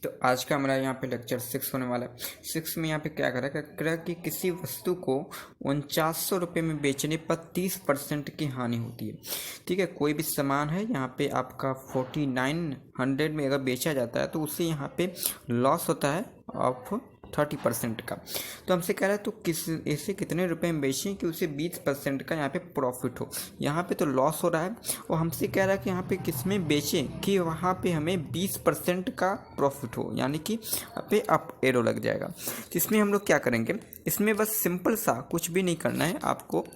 तो आज का हमारा यहाँ पे लेक्चर 6 होने वाला है। 6 में यहाँ पे क्या करा कि किसी वस्तु को 4900 रुपये में बेचने पर 30% की हानि होती है। ठीक है, कोई भी सामान है यहाँ पे आपका 4900 में अगर बेचा जाता है तो उससे यहाँ पे लॉस होता है ऑफ 30% का। तो हमसे कह रहा है तो ऐसे कितने रुपए में बेचें कि उसे 20% का यहाँ पे प्रॉफिट हो। यहाँ पे तो लॉस हो रहा है और हमसे कह रहा है कि यहाँ पे किस में बेचें कि वहाँ पे हमें 20% का प्रॉफिट हो, यानी कि यहाँ पे अप एरो लग जाएगा। तो इसमें हम लोग क्या करेंगे, इसमें बस सिंपल सा कुछ भी नहीं करना है आपको।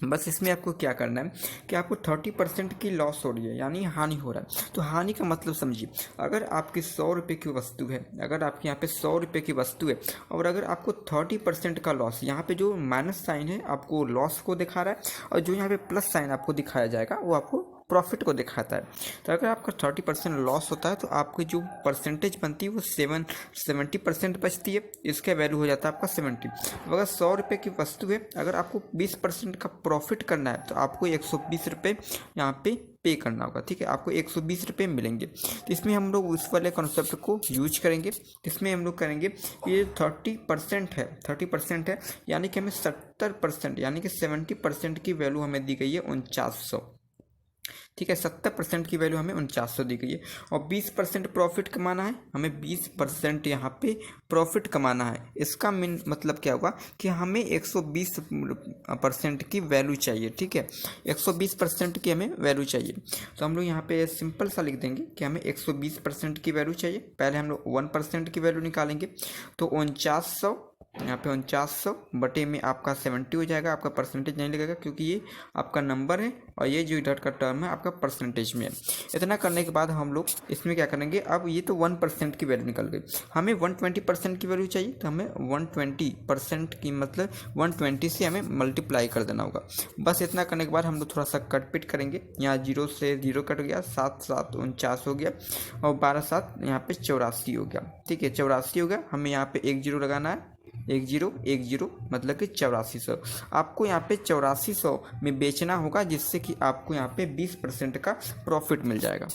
बस इसमें आपको क्या करना है कि आपको 30% की लॉस हो रही है, यानी हानि हो रहा है। तो हानि का मतलब समझिए, अगर आपकी 100 रुपये की वस्तु है, अगर आपके यहाँ पे 100 रुपये की वस्तु है और अगर आपको 30% का लॉस, यहाँ पे जो माइनस साइन है आपको लॉस को दिखा रहा है और जो यहाँ पे प्लस साइन आपको दिखाया जाएगा वो आपको प्रॉफिट को दिखाता है। तो अगर आपका 30% लॉस होता है तो आपकी जो परसेंटेज बनती है वो 70% बचती है। इसका वैल्यू हो जाता है आपका 70। अगर 100 रुपये की वस्तु है, अगर आपको 20% का प्रॉफिट करना है तो आपको 120 रुपये यहाँ पे पे करना होगा। ठीक है, आपको 120 रुपये मिलेंगे। तो इसमें हम लोग उस वाले कॉन्सेप्ट को यूज करेंगे। इसमें हम लोग करेंगे ये 30% है, यानी कि हमें 70% यानी कि 70% की वैल्यू हमें दी गई है 4900। ठीक है, 70% की वैल्यू हमें 4900 दी गई है और 20% प्रॉफिट कमाना है, हमें 20% यहाँ पे प्रॉफिट कमाना है। इसका मीन मतलब क्या होगा कि हमें 120% की वैल्यू चाहिए। ठीक है, 120% की हमें वैल्यू चाहिए। तो हम लोग यहाँ पे सिंपल सा लिख देंगे कि हमें 120% की वैल्यू चाहिए। पहले हम लोग 1% की वैल्यू निकालेंगे तो 4900 यहाँ पे 4900 बटे में आपका 70 हो जाएगा। आपका परसेंटेज नहीं लगेगा क्योंकि ये आपका नंबर है और ये जो इधर का टर्म है आपका परसेंटेज में है। इतना करने के बाद हम लोग इसमें क्या करेंगे, अब ये तो 1% की वैल्यू निकल गई, हमें 120% की वैल्यू चाहिए। तो हमें 120% की मतलब 120 से हमें मल्टीप्लाई कर देना होगा। बस इतना करने के बाद हम लोग थोड़ा सा कट पिट करेंगे। यहाँ 0 से 0 कट गया, 7 7 49 हो गया और 12 7 यहाँ पे 84 हो गया। ठीक है, 84 हो गया। हमें यहाँ पे 1 0 लगाना है, 1 0 1 0 मतलब कि 8400। आपको यहाँ पे 8400 में बेचना होगा जिससे कि आपको यहाँ पे 20% का प्रॉफिट मिल जाएगा।